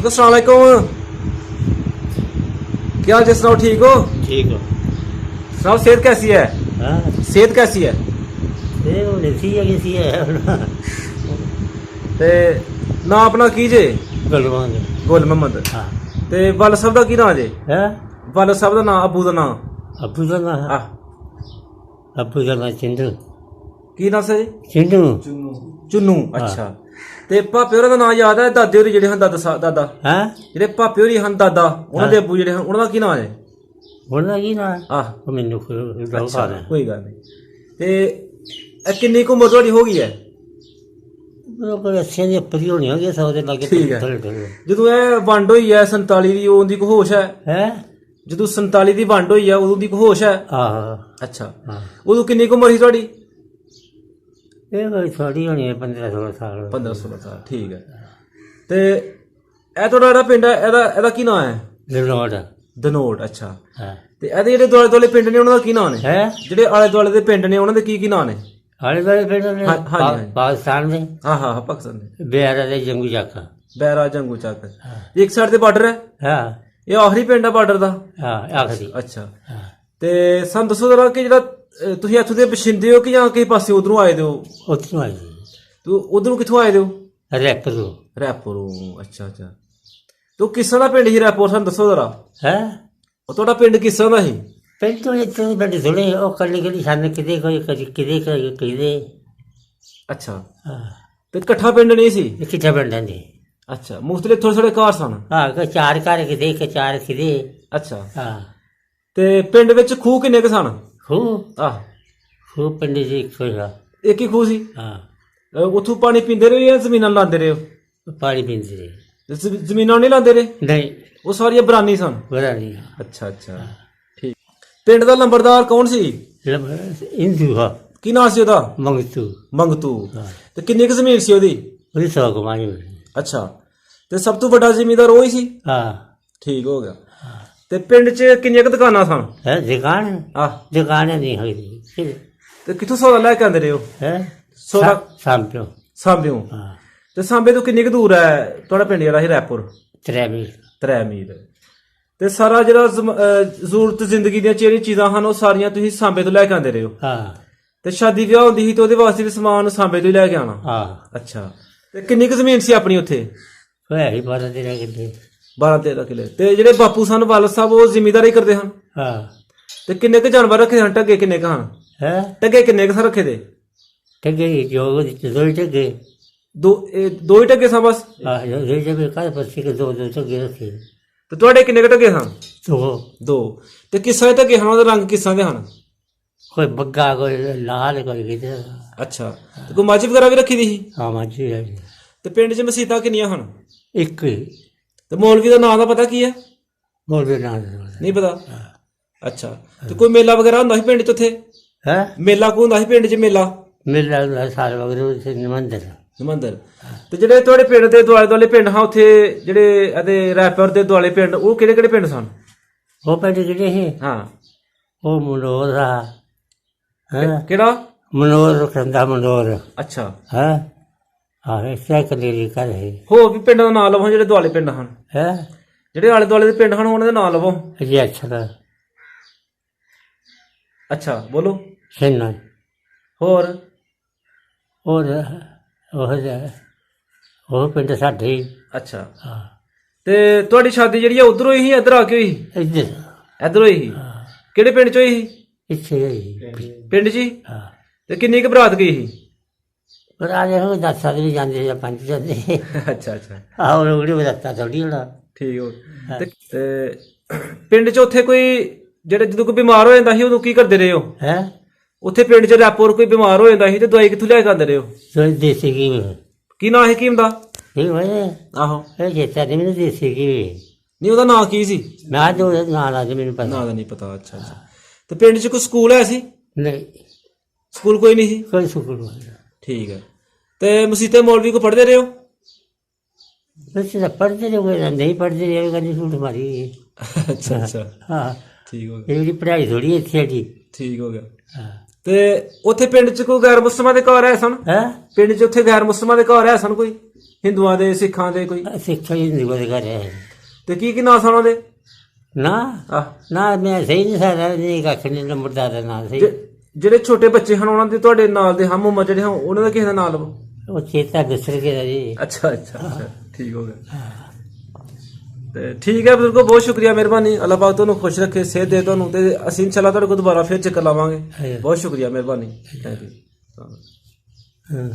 अस्सलाम वालेकुम, क्या हाल सुनाओ? ठीक हो? ठीक हो? सुनाओ, सेहत कैसी है? हाँ, सेहत कैसी है? ये होनी सी है किसी है ते ना अपना की जे? गलवान। गुल मोहम्मद। हाँ। ते वाल साहब का की नाम जे? है वाल साहब का नाम, अबू का नाम? अबू का नाम? आह, अबू का नाम चिंटू। की नाम से? चिंटू। चुन्नू। अच्छा, ते भापे होਰਾਂ ਦਾ ਨਾਮ ਯਾਦ ਹੈ? ਦਾਦੇ ਹੋਰੀ ਜਿਹੜੇ ਹਨ, ਦਾਦਾ हाँ, ਜਿਹੜੇ ਭਾਪੇ ਹੋਰੀ ਹਨ, ਦਾਦਾ ਉਹਨਾਂ ਦੇ ਅੱਬੂ ਜਿਹੜੇ ਹਨ, ਉਹਨਾਂ ਦਾ ਕੀ ਨਾਮ ਹੈ? बोलना की ना ਆਹ, मैनू ਅੱਛਾ, ਕੋਈ ਗੱਲ ਨਹੀਂ। ਤੇ ਇਹ ਕਿੰਨੀ ਕੁ ਉਮਰ ਤੁਹਾਡੀ ਹੋ ਗਈ ਹੈ? कोई अस्सियां दी उप्पर ही होनी होगी, 100 दे लागे। ਠੀਕ ਹੈ। ਜਦੋਂ ਇਹ ਵੰਡ ਹੋਈ ਹੈ 47 ਦੀ, ਉਹਦੀ ਕੋ ਹੋਸ਼ ਹੈ? है ਜਦੋਂ 47 ਦੀ ਵੰਡ ਹੋਈ ਹੈ ਉਦੋਂ ਦੀ ਕੋ ਹੋਸ਼ ਹੈ? हाँ ਅੱਛਾ, हाँ, ਉਦੋਂ ਕਿੰਨੀ ਕੁ ਉਮਰ ਸੀ ਤੁਹਾਡੀ? ये कोई थोड़ी होनी है 15-16 साल। 15-16 ਸਾਲ। ਠੀਕ ਹੈ। ਤੇ ਇਹ ਤੁਹਾਡਾ ਜਿਹੜਾ ਪਿੰਡ ਹੈ, ਇਹਦਾ ਕੀ ਨਾਮ ਹੈ? लिलोड। ਦਨੋਟ। ਅੱਛਾ, हाँ, ਤੇ ਇਹਦੇ ਜਿਹੜੇ ਦੁਆਲੇ ਦੁਆਲੇ ਪਿੰਡ ਨੇ ਉਹਨਾਂ ਦਾ ਕੀ ਨਾਮ ਨੇ? है ਜਿਹੜੇ ਆਲੇ ਦੁਆਲੇ ਦੇ ਪਿੰਡ ਨੇ ਉਹਨਾਂ ਦੇ ਕੀ ਨਾਮ ਨੇ? आले वाले पेड़ ने हाँ, हाँ, हाँ। पाकिस्तान में ਹਾਂ ਹਾਂ ਹਾਂ, ਪਾਕਿਸਤਾਨ ਦੇ बिहार दे जंगू जाका। ਬੈਰਾ ਜੰਗੂ ਚੱਕ। ਇੱਕ ਸਾਈਡ ਤੇ ਬਾਰਡਰ ਹੈ, हाँ ਇਹ ਆਖਰੀ ਪਿੰਡ ਹੈ ਬਾਰਡਰ ਦਾ? हाँ, आखिरी। ਅੱਛਾ, हाँ, ਤੇ ਸਾਨੂੰ ਦੱਸੋ ਜਰਾ ਕਿ ਜਿਹੜਾ ਤੁਸੀਂ ਇੱਥੋਂ ਦੇ ਬਸ਼ਿੰਦੇ ਹੋ ਕਿ ਜਾਂ ਕਿਸੇ ਪਾਸੇ ਉਧਰੋਂ ਆਏ ਦੇ ਹੋ? उतनों आई ਤੂੰ ਉਧਰੋਂ ਕਿੱਥੋਂ ਆਏ ਦੇ ਹੋ? रैपरो। ਰੈਪੁਰੋਂ। ਅੱਛਾ ਅੱਛਾ, ਤੂੰ ਕਿਸ ਤਰ੍ਹਾਂ ਦਾ ਪਿੰਡ ਸੀ ਰੈਪੁਰ? ਸਾਨੂੰ ਦੱਸੋ ਜਰਾ, है ਉਹ ਤੁਹਾਡਾ ਪਿੰਡ ਕਿਸ ਤਰ੍ਹਾਂ ਦਾ ਸੀ? पिंड तो इतने बड़े थोड़े वो करने के लिए सामने किधे कोई किधे। ਅੱਛਾ, हाँ, ਤੇ ਇਕੱਠਾ ਪਿੰਡ ਨਹੀਂ ਸੀ? कितना पिंड है? ਅੱਛਾ, ਮੁਖਤਲਿਫ ਥੋੜੇ ਥੋੜੇ ਘਰ ਸਨ? हाँ, कोई 4 घर किधे के 4 किधे। ਅੱਛਾ, हाँ, ਤੇ ਪਿੰਡ ਵਿੱਚ ਖੂਹ ਕਿੰਨੇ ਕੁ ਸਨ? खूब ਆਹ, खूब पिंड जी कोई था। ਇੱਕ ਹੀ ਖੂਹ ਸੀ? हाँ, ਉੱਥੋਂ ਪਾਣੀ ਪੀਂਦੇ ਰਹੇ ਜਾਂ ਜ਼ਮੀਨਾਂ ਲਾਉਂਦੇ ਰਹੇ ਹੋ? पानी पीते रहे। ਜ਼ਮੀਨਾਂ ਨਹੀਂ ਲਾਉਂਦੇ ਰਹੇ? नहीं, ਉਹ ਸਾਰੀਆਂ ਬਰਾਨੀ ਸਨ? बड़ा नहीं। ਅੱਛਾ ਅੱਛਾ, ਠੀਕ। ਪਿੰਡ ਦਾ ਲੰਬੜਦਾਰ ਕੌਣ ਸੀ? हिंदू हा ਕੀ ਨਾਂ ਸੀ ਉਹਦਾ? मंगतू। ਮੰਗਤੂ। हाँ, ਤੇ ਕਿੰਨੀ ਕੁ ਜ਼ਮੀਨ ਸੀ ਉਹਦੀ? वही 100 कमाई हुई। ਅੱਛਾ, ਤੇ ਸਭ ਤੋਂ ਵੱਡਾ ਜ਼ਿਮੀਂਦਾਰ ਉਹ ਹੀ ਸੀ? हाँ, ਠੀਕ ਹੋ ਗਿਆ। ਤੇ ਪਿੰਡ 'ਚ ਕਿੰਨੀਆਂ ਕੁ ਦੁਕਾਨਾਂ ਸਨ? है दुकान। ਆਹ, दुकान नहीं हुई। ਤੇ ਕਿੱਥੋਂ ਸੌਦਾ ਲੈ ਕੇ ਆਉਂਦੇ ਰਹੇ ਹੋ? है ਸੌਦਾ शाम पे। ਸਾਂਭਿਓ। हाँ, ਤੇ ਸਾਂਭੇ ਤੋਂ ਕਿੰਨੀ ਕੁ ਦੂਰ ਹੈ ਤੁਹਾਡਾ ਪਿੰਡ ਜਿਹੜਾ ਸੀ ਰੈਪੁਰ? 3 मील। 3 ਮੀਲ। ਤੇ ਸਾਰਾ ਜਿਹੜਾ ਜ਼ਰੂਰਤ ਜ਼ਿੰਦਗੀ ਦੀਆਂ ਜਿਹੜੀਆਂ ਚੀਜ਼ਾਂ ਹਨ ਉਹ ਸਾਰੀਆਂ ਤੁਸੀਂ ਸਾਂਭੇ ਤੋਂ ਲੈ ਕੇ ਆਉਂਦੇ ਰਹੇ ਹੋ? हाँ ਤੇ ਸ਼ਾਦੀ ਵਿਆਹ ਹੁੰਦੀ ਸੀ ਤੇ ਉਹਦੇ ਵਾਸਤੇ ਵੀ ਸਮਾਨ ਸਾਂਭੇ ਤੋਂ ਹੀ ਲੈ ਕੇ ਆਉਣਾ? हाँ, ਅੱਛਾ, ਤੇ ਕਿੰਨੀ ਕੁ ਜ਼ਮੀਨ ਸੀ ਆਪਣੀ ਉੱਥੇ? कोई है ही 12-13 किले। 12-13 ਕਿੱਲੇ। ਤੇ ਜਿਹੜੇ ਬਾਪੂ ਸਨ ਵਾਲਦ ਸਾਹਿਬ, ਉਹ ਜ਼ਿਮੀਂਦਾਰੀ ਕਰਦੇ ਹਨ? हाँ, ਤੇ ਕਿੰਨੇ ਕੁ ਜਾਨਵਰ ਰੱਖੇ ਹਨ? ਟੱਗੇ ਕਿੰਨੇ ਕੁ ਹਨ? है ਟੱਗੇ ਕਿੰਨੇ ਕੁ ਸਨ ਰੱਖੇ ਦੇ? टगे जो 2 टगे। ਦੋ ਹੀ ਟੱਗੇ ਸਨ ਬਸ? हाँ, जो जब का पत्ती के 2 टगे रखे। ਤੇ ਤੁਹਾਡੇ ਕਿੰਨੇ ਕੁ ਟੱਗੇ ਸਨ? तो ਦੋ। ਤੇ ਕਿਸ ਤਰ੍ਹਾਂ ਦੇ ਟੱਗੇ ਹਨ? ਉਹਦਾ ਰੰਗ ਕਿਸ ਤਰ੍ਹਾਂ ਦੇ ਹਨ? कोई बग्गा, कोई लाल, कोई किधर। ਅੱਛਾ, ਤੇ ਕੋਈ ਮੱਝ ਵਗੈਰਾ ਵੀ ਰੱਖੀ ਦੀ ਸੀ? हाँ, माझी है ਤੇ ਪਿੰਡ 'ਚ ਮਸੀਤਾਂ ਕਿੰਨੀਆਂ ਹਨ? एक ही। ਤੇ ਮੌਲਵੀ ਦਾ ਨਾਂ ਦਾ ਪਤਾ ਕੀ ਹੈ? बोल भी ना ਨਹੀਂ ਪਤਾ? ਅੱਛਾ, ਤੇ ਕੋਈ ਮੇਲਾ ਵਗੈਰਾ ਹੁੰਦਾ ਸੀ ਪਿੰਡ 'ਚ ਉੱਥੇ? है ਮੇਲਾ ਕੋਈ ਹੁੰਦਾ ਸੀ ਪਿੰਡ 'ਚ? ਮੇਲਾ मिल साल वगैरह से मंदिर। ਮੰਦਰ। ਤੇ ਜਿਹੜੇ ਤੁਹਾਡੇ ਪਿੰਡ ਦੇ ਦੁਆਲੇ ਦੁਆਲੇ ਪਿੰਡ ਹਾਂ ਉੱਥੇ, ਜਿਹੜੇ ਇਹਦੇ ਰੈਪਰ ਦੇ ਦੁਆਲੇ ਪਿੰਡ, ਉਹ ਕਿਹੜੇ ਕਿਹੜੇ ਪਿੰਡ ਸਨ? वो पेड़ किधे है? ਹਾਂ, वो मनोर रहा है। ਕਿਹੜਾ? मनोर कंधा मनोर ਅੱਛਾ, है। हाँ, ऐसा कलेरी कर है। ਹੋਰ ਵੀ ਪਿੰਡਾਂ ਦਾ ਨਾਂ ਲਵੋ ਜਿਹੜੇ ਦੁਆਲੇ ਪਿੰਡ ਹਨ, है ਜਿਹੜੇ ਆਲੇ ਦੁਆਲੇ ਦੇ ਪਿੰਡ ਹਨ ਉਹਨਾਂ ਦੇ ਨਾਂ ਲਵੋ। ये अच्छा था। ਅੱਛਾ, ਬੋਲੋ सेना ਹੋਰ। और वो पिंड साढ़े। ਅੱਛਾ, हाँ, ਤੇ ਤੁਹਾਡੀ ਸ਼ਾਦੀ ਜਿਹੜੀ ਆ ਉਧਰੋਂ ਹੀ ਇੱਧਰ ਆ ਕੇ ਹੋਈ? इधर। ਇੱਧਰੋਂ ਹੀ? हाँ, ਕਿਹੜੇ ਪਿੰਡ 'ਚ ਹੋਈ ਸੀ? इच्छे ही। ਪਿੰਡ 'ਚ ਹੀ? हाँ, ਤੇ ਕਿੰਨੀ ਕੁ ਬਰਾਤ ਗਈ ਸੀ? पर आज हम 10 साल भी जाते या 5 जाते। ਅੱਛਾ ਅੱਛਾ, हाँ, लोग बताता थोड़ी होना। ਠੀਕ ਹੋ। ਤੇ ਪਿੰਡ 'ਚ ਉੱਥੇ ਕੋਈ ਜਿਹੜੇ ਜਦੋਂ ਕੋਈ ਬਿਮਾਰ ਹੋ ਜਾਂਦਾ ਸੀ ਉਦੋਂ ਕੀ ਕਰਦੇ ਰਹੇ ਹੋ? है ਉੱਥੇ ਪਿੰਡ 'ਚ ਰੈਪੁਰ ਕੋਈ ਬਿਮਾਰ ਹੋ ਜਾਂਦਾ ਸੀ ਤੇ ਦਵਾਈ ਕਿੱਥੋਂ ਲੈ ਕੇ ਆਉਂਦੇ ਰਹੇ ਹੋ? तो देसी घी में। ਕੀ ਨਾਂ ਸੀ ਹਕੀਮ ਦਾ? ठीक है। ਆਹੋ, ये चेता नहीं मैंने देसी घी। ਨਹੀਂ ਉਹਦਾ ਨਾਂ ਕੀ ਸੀ? मैं आज ना आज मैंने पता ਨਾਂ ਦਾ ਨਹੀਂ ਪਤਾ। ਅੱਛਾ ਅੱਛਾ, ਤੇ ਪਿੰਡ 'ਚ ਕੋਈ ਸਕੂਲ ਹੈ ਸੀ? नहीं। ਸਕੂਲ ਕੋਈ ਨਹੀਂ ਸੀ? कोई सुकून नहीं। ਠੀਕ ਹੈ। ਤੇ ਮਸੀਤੇ मौलवी को पढ़ते रहे हो? वैसे तो पढ़ते रहे, नहीं पढ़ते रहे कभी झूठ मारी। अच्छा अच्छा, हाँ, ठीक हो गया। ये पढ़ाई थोड़ी अच्छी है। ठीक हो गया। हाँ, ਤੇ ਉੱਥੇ ਪਿੰਡ 'ਚ ਕੋਈ ਗੈਰ ਮੁਸਲਮਾਨ ਦੇ ਘਰ ਹੈ ਸਨ? है ਪਿੰਡ 'ਚ ਉੱਥੇ ਗੈਰ ਮੁਸਲਮਾਨ ਦੇ ਘਰ ਹੈ ਸਨ ਕੋਈ? ਹਿੰਦੂਆਂ ਦੇ ਸਿੱਖਾਂ ਦੇ ਕੋਈ ਸਿੱਖ ਹਿੰਦੂ ਦੇ ਘਰ ਹੈ ਤੇ ਕੀ ਨਾਂ ਸਨ ਉਹਦੇ ਨਾ ਆਹ ਨਾ ਮੈਂ ਸਹੀ ਨਹੀਂ ਸਾਰਾ ਨਹੀਂ ਕੱਖ ਨਹੀਂ ਨੰਬਰਦਾਰ ਦਾ ਨਾਂ ਸਹੀ ਜਿਹੜੇ ਛੋਟੇ ਬੱਚੇ ਹਨ ਉਹਨਾਂ ਦੇ ਤੁਹਾਡੇ ਨਾਲ ਦੇ ਹਮ ਉਮਰ ਜਿਹੜੇ ਹਨ ਉਹਨਾਂ ਦਾ ਕਿਸੇ ਦਾ ਨਾਂ ਲਵੋ ਉਹ ਚੇਤਾ ਗੁਸਰ ਗਿਆ ਜੀ ਅੱਛਾ ਠੀਕ ਹੋ ਗਿਆ ਤੇ ਠੀਕ ਹੈ ਬਜ਼ੁਰਗੋ ਬਹੁਤ ਸ਼ੁਕਰੀਆ ਮਿਹਰਬਾਨੀ ਅੱਲਾਹ ਪਾਕ ਤੁਹਾਨੂੰ ਖੁਸ਼ ਰੱਖੇ ਸਿਹਤ ਦੇ ਤੁਹਾਨੂੰ ਤੇ ਅਸੀਂ ਇਨਸ਼ਾਅੱਲਾ ਤੁਹਾਡੇ ਕੋਲ ਦੁਬਾਰਾ ਫਿਰ ਚੱਕਰ ਲਾਵਾਂਗੇ ਬਹੁਤ ਸ਼ੁਕਰੀਆ ਮਿਹਰਬਾਨੀ ਥੈਂਕ ਯੂ ਹਾਂ